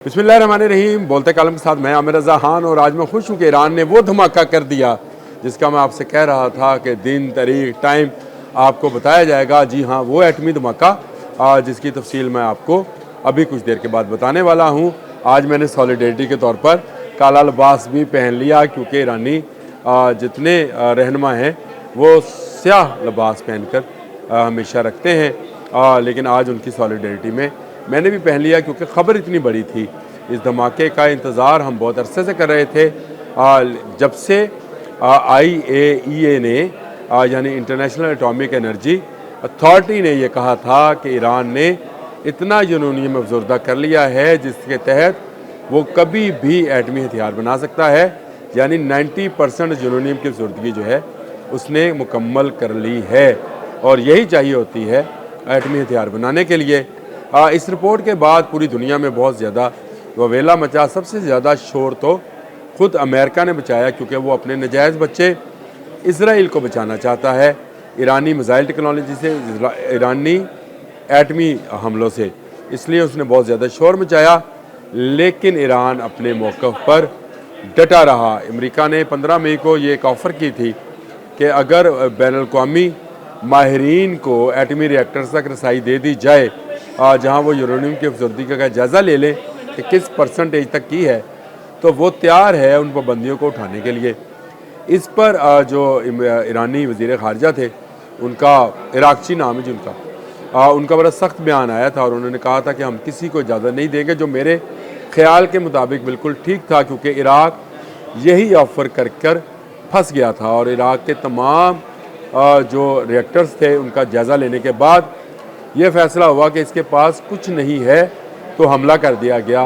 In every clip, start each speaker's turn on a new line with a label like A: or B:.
A: बिस्मिल्लाहिर्रहमानिर्रहीम। बोलते कालम के साथ मैं आमिर रज़ा खान, और आज मैं खुश हूँ कि ईरान ने वो धमाका कर दिया जिसका मैं आपसे कह रहा था कि दिन, तारीख, टाइम आपको बताया जाएगा। जी हाँ, वो एटमी धमाका जिसकी तफसील मैं आपको अभी कुछ देर के बाद बताने वाला हूँ। आज मैंने सॉलिडेरिटी के तौर पर काला लिबास भी पहन लिया, क्योंकि ईरानी जितने रहनुमा हैं वो स्याह लिबास पहन कर हमेशा रखते हैं, लेकिन आज उनकी सॉलिडेरिटी में मैंने भी पहन लिया, क्योंकि ख़बर इतनी बड़ी थी। इस धमाके का इंतज़ार हम बहुत अरसे से कर रहे थे, जब से IAEA ने यानी इंटरनेशनल एटॉमिक एनर्जी अथॉरिटी ने यह कहा था कि ईरान ने इतना यूरेनियम अफसरदा कर लिया है जिसके तहत वो कभी भी एटमी हथियार बना सकता है। यानी 90% यूरेनियम की अफसरदगी जो है उसने मुकम्मल कर ली है, और यही चाहिए होती है एटमी हथियार बनाने के लिए। इस रिपोर्ट के बाद पूरी दुनिया में बहुत ज़्यादा ववेला मचा। सबसे ज़्यादा शोर तो ख़ुद अमेरिका ने बचाया, क्योंकि वो अपने नजायज़ बच्चे इसराइल को बचाना चाहता है ईरानी मिसाइल टेक्नोलॉजी से, ईरानी एटमी हमलों से, इसलिए उसने बहुत ज़्यादा शोर मचाया। लेकिन ईरान अपने मौक़िफ़ पर डटा रहा। अमेरिका ने 15 मई को ये एक ऑफ़र की थी कि अगर बैनुल-अक़वामी माहिरीन को एटमी रिएक्टर्स तक रसाई दे दी जाए, जहाँ वो यूरेनियम की अफसरदगी का जायज़ा ले लें कि किस परसेंटेज तक की है, तो वो तैयार है उन पाबंदियों को उठाने के लिए। इस पर जो ईरानी वज़ीर ख़ारिजा थे, उनका इराक़ची नाम है जिनका, उनका बड़ा सख्त बयान आया था, और उन्होंने कहा था कि हम किसी को इजाज़त नहीं देंगे, जो मेरे ख़्याल के मुताबिक बिल्कुल ठीक था, क्योंकि इराक़ यही ऑफ़र कर कर फंस गया था। और इराक़ के तमाम जो रिएक्टर्स थे उनका जायज़ा लेने के बाद ये फ़ैसला हुआ कि इसके पास कुछ नहीं है, तो हमला कर दिया गया।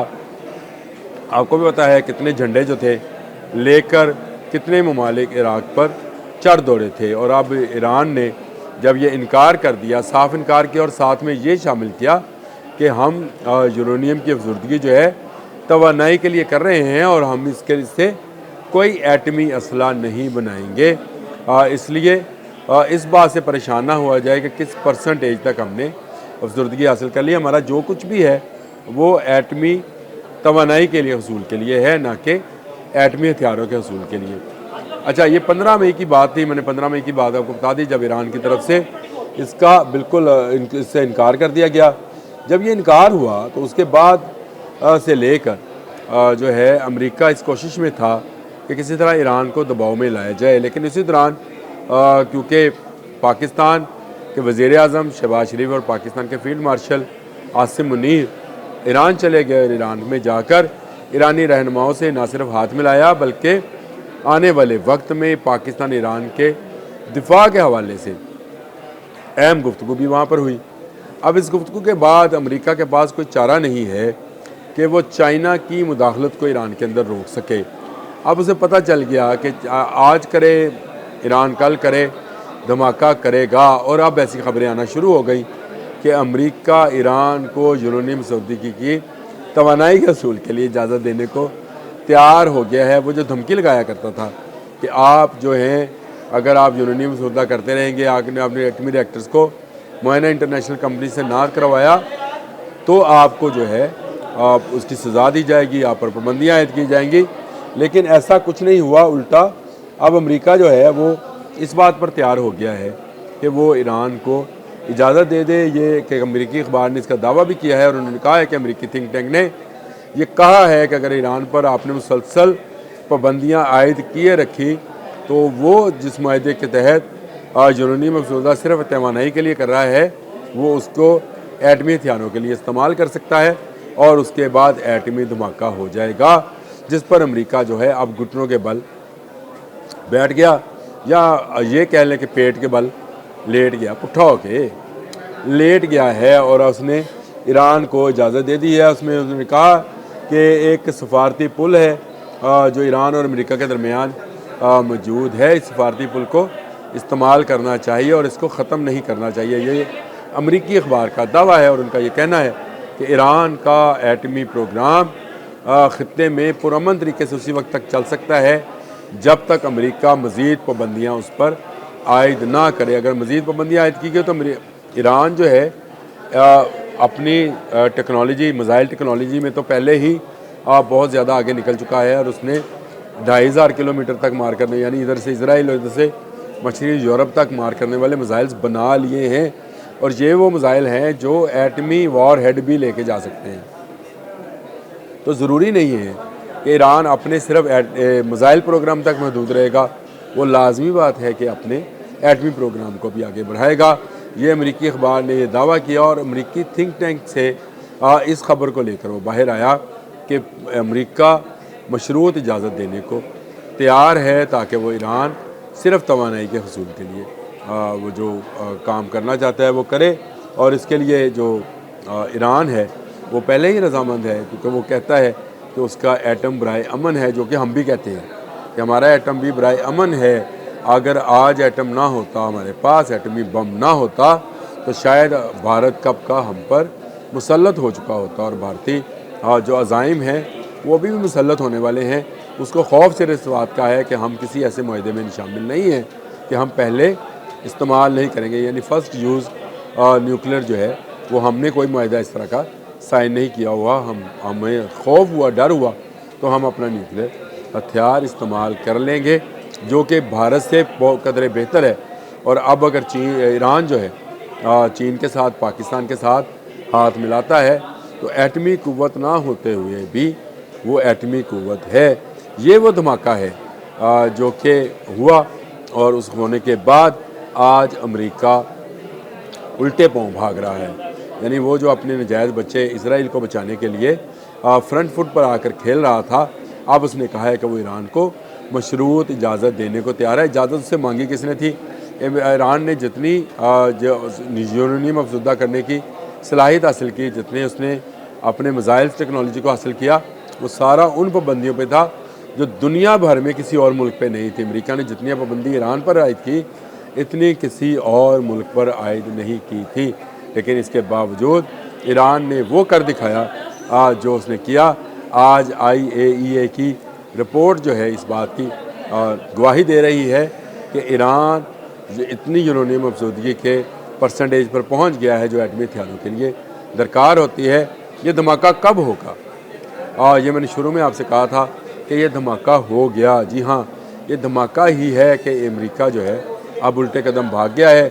A: आपको भी पता है कितने झंडे जो थे लेकर कितने ममालिक इराक़ पर चढ़ दौड़े थे। और अब ईरान ने जब ये इनकार कर दिया, साफ़ इनकार किया, और साथ में ये शामिल किया कि हम यूरेनियम की अफसरदगी जो है तवानाई के लिए कर रहे हैं, और हम इससे कोई एटमी असला नहीं बनाएंगे। इसलिए इस बात से परेशान ना हुआ जाए कि किस परसेंटेज तक हमने अफसरदगी हासिल कर ली। हमारा जो कुछ भी है वो एटमी तवानाई के लिए हसूल के लिए है, ना कि एटमी हथियारों के हसूल के लिए। अच्छा, ये 15 मई की बात थी। मैंने 15 मई की बात आपको बता दी, जब ईरान की तरफ से इसका बिल्कुल इससे इनकार कर दिया गया। जब ये इनकार हुआ तो उसके बाद से लेकर जो है अमेरिका इस कोशिश में था कि किसी तरह ईरान को दबाव में लाया जाए। लेकिन इसी दौरान क्योंकि पाकिस्तान के वज़ीर-ए-आज़म शहबाज शरीफ और पाकिस्तान के field marshal Asim Munir Iran चले गए, और ईरान में जाकर ईरानी रहनुमाओं से ना सिर्फ हाथ मिलाया, बल्कि आने वाले वक्त में पाकिस्तान ईरान के दिफा के हवाले से अहम गुफ्तगू भी वहाँ पर हुई। अब इस गुफ्तगू के बाद अमेरिका के पास कोई चारा नहीं है कि वो चाइना की मुदाखलत को ईरान के अंदर रोक सके। अब उसे पता चल गया कि आज करे ईरान, कल करे, धमाका करेगा। और अब ऐसी खबरें आना शुरू हो गई कि अमेरिका ईरान को यूरेनियम अफसरदगी की तवानाई के हसूल के लिए इजाज़त देने को तैयार हो गया है। वो जो धमकी लगाया करता था कि आप जो हैं, अगर आप यूरेनियम अफसरदा करते रहेंगे, आपने अपने एटमी रिएक्टर्स को मुआयना इंटरनेशनल कंपनी से ना करवाया, तो आपको जो है उसकी सज़ा दी जाएगी, आप पर पाबंदियाँ आयद की जाएंगी। लेकिन ऐसा कुछ नहीं हुआ, उल्टा अब अमेरिका जो है वो इस बात पर तैयार हो गया है कि वो ईरान को इजाज़त दे दे। ये कि अमेरिकी अखबार ने इसका दावा भी किया है, और उन्होंने कहा है कि अमेरिकी थिंक टैंक ने ये कहा है कि अगर ईरान पर आपने मुसलसल पाबंदियाँ आयद किए रखी, तो वो जिस माहदे के तहत यूरेनियम अफसरदा सिर्फ तवानाई के लिए कर रहा है, वो उसको एटमी हथियारों के लिए इस्तेमाल कर सकता है, और उसके बाद एटमी धमाका हो जाएगा, जिस पर अमेरिका जो है अब घुटनों के बल बैठ गया, या ये कह लें कि पेट के बल लेट गया, पुट्ठा होके लेट गया है। और उसने ईरान को इजाज़त दे दी है। उसमें उसने कहा कि एक सफारती पुल है जो ईरान और अमेरिका के दरमियान मौजूद है, इस सफारती पुल को इस्तेमाल करना चाहिए और इसको ख़त्म नहीं करना चाहिए। ये अमेरिकी अखबार का दावा है, और उनका ये कहना है कि ईरान का एटमी प्रोग्राम ख़ित्ते में पुरअमन तरीके से उसी वक्त तक चल सकता है जब तक अमेरिका मज़ीद पाबंदियाँ उस पर आयद ना करे। अगर मज़ीद पाबंदियाँ आयद की गई तो ईरान जो है اپنی ٹیکنالوجی میزائل ٹیکنالوجی میں تو پہلے ہی بہت زیادہ آگے نکل چکا ہے، اور اس نے 2500 کلومیٹر تک مار کرنے، یعنی ادھر سے اسرائیل اور ادھر سے مشرقی یورپ تک مار کرنے والے میزائلز بنا لیے ہیں، اور یہ وہ میزائل ہیں جو ایٹمی وار ہیڈ بھی لے کے جا سکتے ہیں۔ تو ضروری نہیں ہے کہ ایران اپنے صرف میزائل پروگرام تک محدود رہے گا، وہ لازمی بات ہے کہ اپنے ایٹمی پروگرام کو بھی آگے بڑھائے گا۔ یہ امریکی اخبار نے یہ دعویٰ کیا، اور امریکی تھنک ٹینک سے اس خبر کو لے کر وہ باہر آیا کہ امریکہ مشروط اجازت دینے کو تیار ہے تاکہ وہ ایران صرف توانائی کے حصول کے لیے وہ جو کام کرنا چاہتا ہے وہ کرے، اور اس کے لیے جو ایران ہے وہ پہلے ہی رضامند ہے، کیونکہ وہ کہتا ہے کہ اس کا ایٹم برائے امن ہے، جو کہ ہم بھی کہتے ہیں کہ ہمارا ایٹم بھی برائے امن ہے۔ اگر آج ایٹم نہ ہوتا، ہمارے پاس ایٹمی بم نہ ہوتا، تو شاید بھارت کب کا ہم پر مسلط ہو چکا ہوتا، اور بھارتی جو عزائم ہیں وہ بھی مسلط ہونے والے ہیں۔ اس کو خوف سے اس بات کا ہے کہ ہم کسی ایسے معاہدے میں شامل نہیں ہیں کہ ہم پہلے استعمال نہیں کریں گے، یعنی فرسٹ یوز نیوکلیر جو ہے وہ ہم نے کوئی معاہدہ اس طرح کا سائن نہیں کیا ہوا۔ ہمیں خوف ہوا، ڈر ہوا تو ہم اپنا نیوکلیر ہتھیار استعمال کر لیں گے، جو کہ بھارت سے بہت قدرے بہتر ہے۔ اور اب اگر ایران جو ہے چین کے ساتھ، پاکستان کے ساتھ ہاتھ ملاتا ہے تو ایٹمی قوت نہ ہوتے ہوئے بھی وہ ایٹمی قوت ہے۔ یہ وہ دھماکہ ہے جو کہ ہوا، اور اس ہونے کے بعد آج امریکہ الٹے پاؤں بھاگ رہا ہے، یعنی وہ جو اپنے نجائز بچے اسرائیل کو بچانے کے لیے فرنٹ فٹ پر آ کر کھیل رہا تھا، اب اس نے کہا ہے کہ وہ ایران کو مشروط اجازت دینے کو تیار ہے۔ اجازت اس سے مانگی کس نے تھی؟ ایران نے جتنی یورینیم افزودہ کرنے کی صلاحیت حاصل کی، جتنے اس نے اپنے میزائل ٹیکنالوجی کو حاصل کیا، وہ سارا ان پابندیوں پہ تھا جو دنیا بھر میں کسی اور ملک پہ نہیں تھی۔ امریکہ نے جتنی پابندی ایران پر عائد کی، اتنی کسی اور ملک پر عائد نہیں کی تھی، لیکن اس کے باوجود ایران نے وہ کر دکھایا جو اس نے کیا۔ آج IAEA کی رپورٹ جو ہے اس بات کی گواہی دے رہی ہے کہ ایران اتنی یورینیم افزودگی کے پرسنٹیج پر پہنچ گیا ہے جو ایٹمی ہتھیاروں کے لیے درکار ہوتی ہے۔ یہ دھماکہ کب ہوگا؟ یہ میں نے شروع میں آپ سے کہا تھا کہ یہ دھماکہ ہو گیا۔ جی ہاں، یہ دھماکہ ہی ہے کہ امریکہ جو ہے اب الٹے قدم بھاگ گیا ہے۔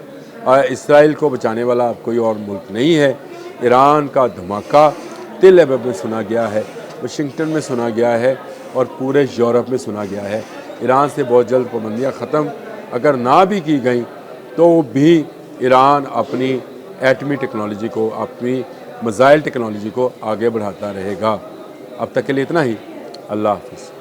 A: اسرائیل کو بچانے والا اب کوئی اور ملک نہیں ہے۔ ایران کا دھماکہ تل ابیب میں سنا گیا ہے، واشنگٹن میں سنا گیا ہے، اور پورے یورپ میں سنا گیا ہے۔ ایران سے بہت جلد پابندیاں ختم اگر نہ بھی کی گئیں تو بھی ایران اپنی ایٹمی ٹیکنالوجی کو، اپنی میزائل ٹیکنالوجی کو آگے بڑھاتا رہے گا۔ اب تک کے لیے اتنا ہی۔ اللہ حافظ۔